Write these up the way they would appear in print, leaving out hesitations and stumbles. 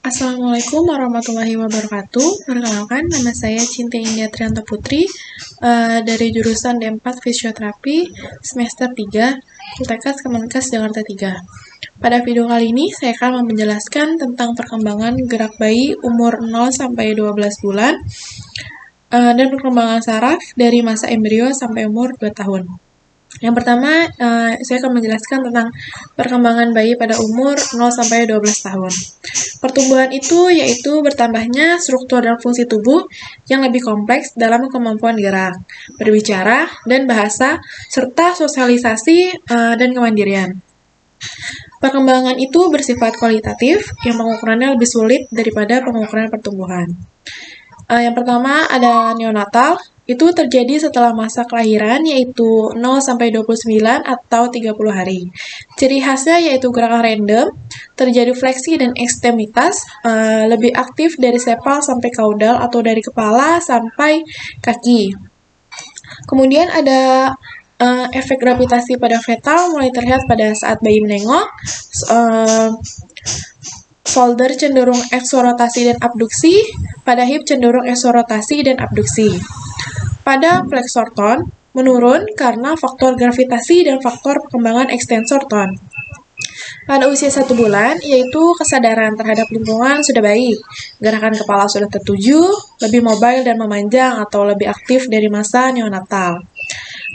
Assalamualaikum warahmatullahi wabarakatuh. Perkenalkan, nama saya Cinta India Trianto Putri dari jurusan D4 Fisioterapi semester 3 Poltekkes Kemenkes Jakarta 3. Pada video kali ini, saya akan menjelaskan tentang perkembangan gerak bayi umur 0 sampai 12 bulan dan perkembangan saraf dari masa embrio sampai umur 2 tahun. Yang pertama, saya akan menjelaskan tentang perkembangan bayi pada umur 0 sampai 12 tahun. Pertumbuhan itu yaitu bertambahnya struktur dan fungsi tubuh yang lebih kompleks dalam kemampuan gerak, berbicara, dan bahasa, serta sosialisasi dan kemandirian. Perkembangan itu bersifat kualitatif, yang pengukurannya lebih sulit daripada pengukuran pertumbuhan. Yang pertama ada neonatal, itu terjadi setelah masa kelahiran yaitu 0 sampai 29 atau 30 hari. Ciri khasnya yaitu gerakan random, terjadi fleksi dan ekstremitas, lebih aktif dari sepal sampai kaudal atau dari kepala sampai kaki. Kemudian ada efek gravitasi pada fetal mulai terlihat pada saat bayi menengok, shoulder cenderung eksorotasi dan abduksi, pada hip cenderung eksorotasi dan abduksi. Pada flexor tone menurun karena faktor gravitasi dan faktor perkembangan ekstensor tone. Pada usia 1 bulan, yaitu kesadaran terhadap lingkungan sudah baik, gerakan kepala sudah tertuju, lebih mobile dan memanjang atau lebih aktif dari masa neonatal.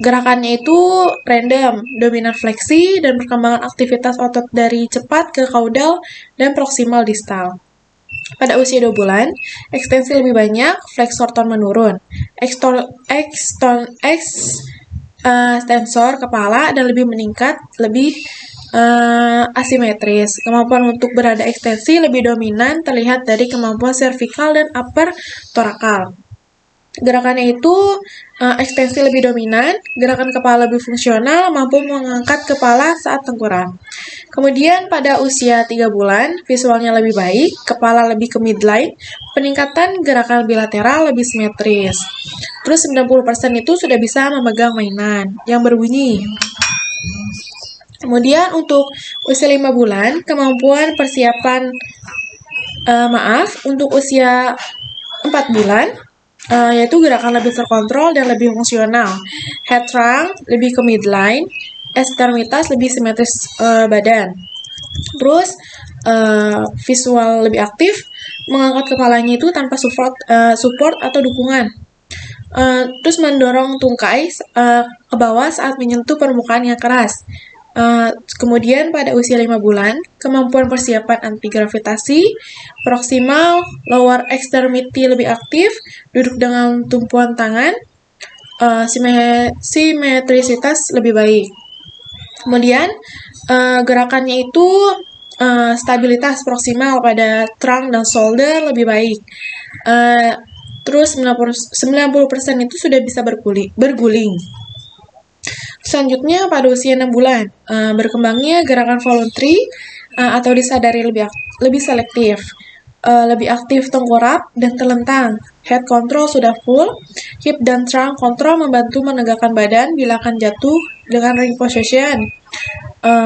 Gerakannya itu random, dominan fleksi, dan perkembangan aktivitas otot dari cepat ke kaudal dan proksimal distal. Pada usia 2 bulan, ekstensi lebih banyak, flexor tone menurun, extensor kepala dan lebih meningkat, lebih asimetris. Kemampuan untuk berada ekstensi lebih dominan terlihat dari kemampuan servikal dan upper torakal. Gerakannya itu ekstensi lebih dominan, gerakan kepala lebih fungsional, mampu mengangkat kepala saat tengkurap. Kemudian pada usia 3 bulan, visualnya lebih baik, kepala lebih ke midline, peningkatan gerakan bilateral lebih simetris. Terus 90% itu sudah bisa memegang mainan yang berbunyi. Kemudian untuk usia 5 bulan, kemampuan persiapan untuk usia 4 bulan, yaitu gerakan lebih terkontrol dan lebih fungsional. Head trunk lebih ke midline, ekstremitas lebih simetris badan. Terus visual lebih aktif, mengangkat kepalanya itu tanpa support atau dukungan. Terus mendorong tungkai ke bawah saat menyentuh permukaan yang keras. Kemudian pada usia 5 bulan, kemampuan persiapan anti-gravitasi, proksimal, lower extremity lebih aktif, duduk dengan tumpuan tangan, simetrisitas lebih baik. Kemudian gerakannya itu stabilitas proksimal pada trunk dan shoulder lebih baik. Terus 90% itu sudah bisa berguling. Selanjutnya pada usia 6 bulan, berkembangnya gerakan voluntary atau disadari lebih selektif, lebih aktif tengkurap dan telentang. Head control sudah full, hip dan trunk control membantu menegakkan badan bila akan jatuh dengan ring position,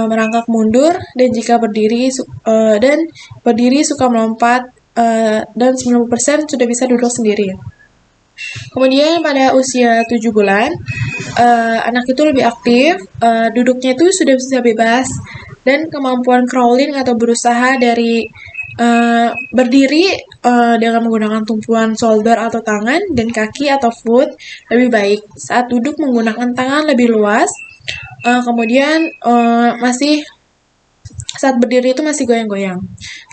merangkak mundur, dan jika berdiri suka melompat, dan 90% sudah bisa duduk sendiri. Kemudian pada usia 7 bulan, anak itu lebih aktif, duduknya itu sudah bisa bebas, dan kemampuan crawling atau berusaha dari berdiri dengan menggunakan tumpuan shoulder atau tangan dan kaki atau foot lebih baik. Saat duduk menggunakan tangan lebih luas, kemudian saat berdiri itu masih goyang-goyang.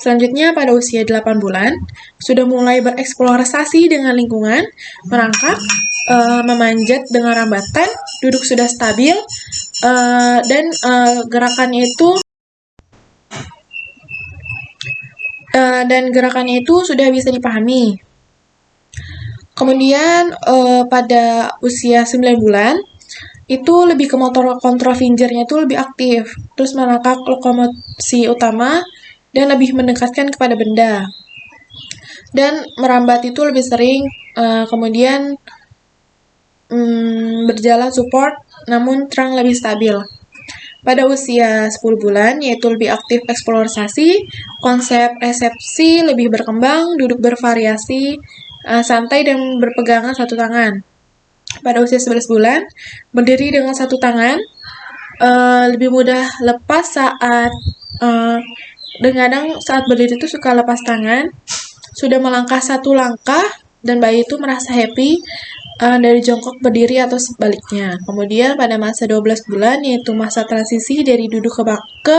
Selanjutnya pada usia 8 bulan, sudah mulai bereksplorasi dengan lingkungan, merangkak, memanjat dengan rambatan, duduk sudah stabil, dan gerakannya itu sudah bisa dipahami. Kemudian pada usia 9 bulan, itu lebih ke motor kontrol fingernya itu lebih aktif, terus merangkak lokomosi utama, dan lebih mendekatkan kepada benda. Dan merambat itu lebih sering, kemudian berjalan support, namun trunk lebih stabil. Pada usia 10 bulan, yaitu lebih aktif eksplorasi, konsep resepsi lebih berkembang, duduk bervariasi, santai dan berpegangan satu tangan. Pada usia 11 bulan, berdiri dengan satu tangan, lebih mudah lepas saat dan kadang saat berdiri itu suka lepas tangan, sudah melangkah satu langkah, dan bayi itu merasa happy dari jongkok berdiri atau sebaliknya. Kemudian pada masa 12 bulan, yaitu masa transisi dari duduk ke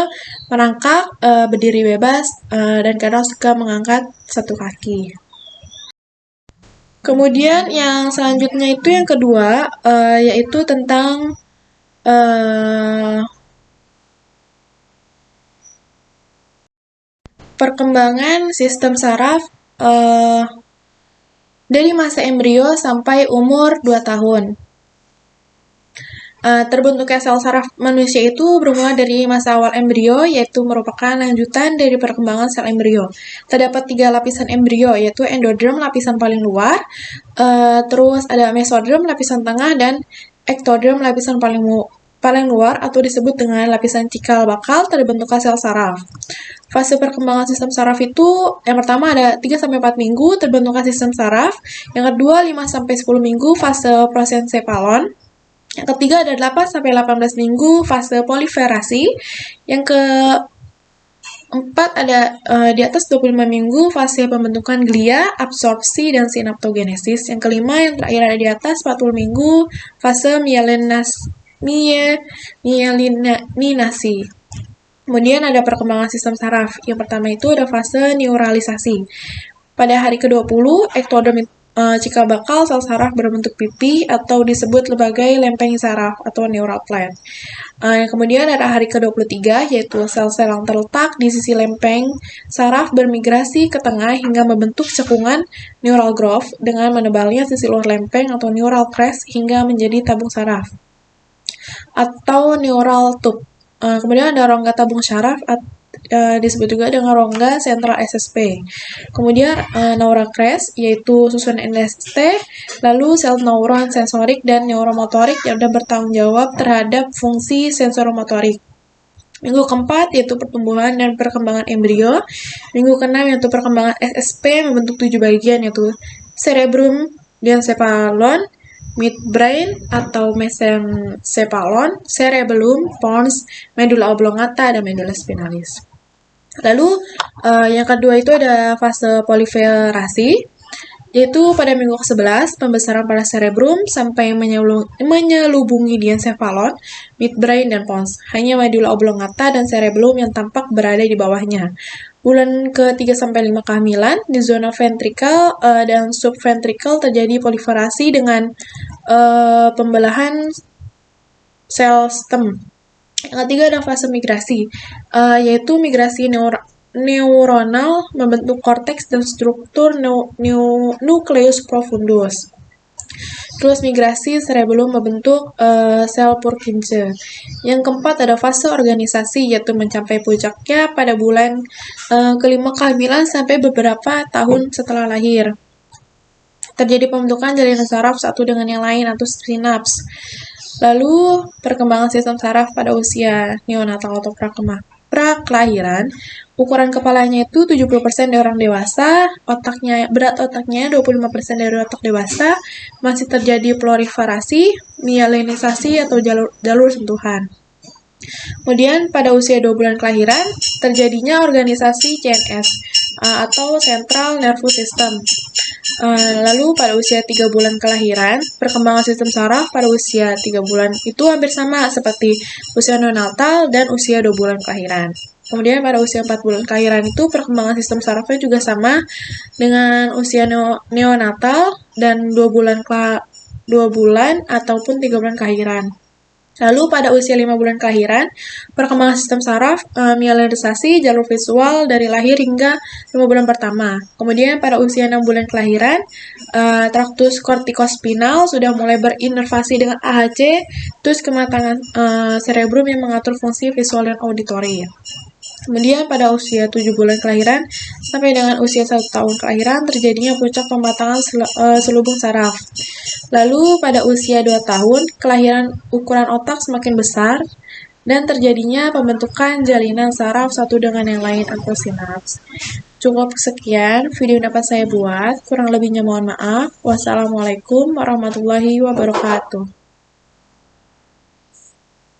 merangkak, berdiri bebas, dan kadang suka mengangkat satu kaki. Kemudian yang selanjutnya itu yang kedua, yaitu tentang perkembangan sistem saraf dari masa embrio sampai umur 2 tahun. Terbentuknya sel saraf manusia itu bermula dari masa awal embrio, yaitu merupakan lanjutan dari perkembangan sel embrio. Terdapat 3 lapisan embrio, yaitu endoderm lapisan paling luar, terus ada mesoderm lapisan tengah, dan ektoderm lapisan paling luar atau disebut dengan lapisan cikal bakal terbentuknya sel saraf. Fase perkembangan sistem saraf itu yang pertama ada 3-4 minggu terbentuknya sistem saraf, yang kedua 5-10 minggu fase prosencephalon, yang ketiga ada 8-18 minggu fase proliferasi, yang keempat ada di atas 25 minggu fase pembentukan glia, absorpsi, dan sinaptogenesis. Yang kelima yang terakhir ada di atas 40 minggu fase myelinasi. Kemudian ada perkembangan sistem saraf. Yang pertama itu ada fase neuralisasi. Pada hari ke-20, ektoderm cikal bakal sel saraf berbentuk pipi atau disebut sebagai lempeng saraf atau neural plate. Kemudian ada hari ke-23, yaitu sel-sel yang terletak di sisi lempeng saraf bermigrasi ke tengah hingga membentuk cekungan neural groove dengan menebalnya sisi luar lempeng atau neural crest hingga menjadi tabung saraf atau neural tube. Kemudian ada rongga tabung saraf disebut juga dengan rongga sentral SSP. Kemudian neural crest yaitu susunan NST, lalu sel neuron sensorik dan neuromotorik yang sudah bertanggung jawab terhadap fungsi sensoromotorik. Minggu keempat yaitu pertumbuhan dan perkembangan embrio. Minggu keenam yaitu perkembangan SSP membentuk 7 bagian yaitu cerebrum, diencephalon, midbrain atau mesencephalon, cerebellum, pons, medulla oblongata, dan medulla spinalis. Lalu yang kedua itu ada fase proliferasi, yaitu pada minggu ke-11 pembesaran pada cerebrum sampai menyelubungi diencephalon, midbrain, dan pons. Hanya medulla oblongata dan cerebellum yang tampak berada di bawahnya. Bulan ke-3-5 kehamilan, di zona ventrikel dan subventrikel terjadi proliferasi dengan pembelahan sel stem. Yang ketiga ada fase migrasi, yaitu migrasi neuronal membentuk korteks dan struktur nucleus profundus. Terus migrasi cerebellum membentuk sel Purkinje. Yang keempat ada fase organisasi, yaitu mencapai puncaknya pada bulan ke-5 kehamilan sampai beberapa tahun setelah lahir. Terjadi pembentukan jaringan saraf satu dengan yang lain atau sinaps. Lalu perkembangan sistem saraf pada usia neonatal atau prakelahiran, ukuran kepalanya itu 70% dari orang dewasa, berat otaknya 25% dari otak dewasa, masih terjadi proliferasi, myelinisasi atau jalur sentuhan. Kemudian pada usia 2 bulan kelahiran, terjadinya organisasi CNS atau Central Nervous System. Lalu pada usia 3 bulan kelahiran, perkembangan sistem saraf pada usia 3 bulan itu hampir sama seperti usia neonatal dan usia 2 bulan kelahiran. Kemudian pada usia 4 bulan kelahiran itu perkembangan sistem sarafnya juga sama dengan usia neonatal dan 2 bulan ataupun 3 bulan kelahiran. Lalu pada usia 5 bulan kelahiran, perkembangan sistem saraf, myelinisasi, jalur visual dari lahir hingga 5 bulan pertama. Kemudian pada usia 6 bulan kelahiran, traktus kortikospinal sudah mulai berinervasi dengan AHC, terus kematangan cerebrum yang mengatur fungsi visual dan auditori. Kemudian pada usia 7 bulan kelahiran sampai dengan usia 1 tahun kelahiran terjadinya puncak pematangan selubung saraf. Lalu pada usia 2 tahun, kelahiran ukuran otak semakin besar, dan terjadinya pembentukan jalinan saraf satu dengan yang lain atau sinaps. Cukup sekian video yang dapat saya buat, kurang lebihnya mohon maaf. Wassalamualaikum warahmatullahi wabarakatuh.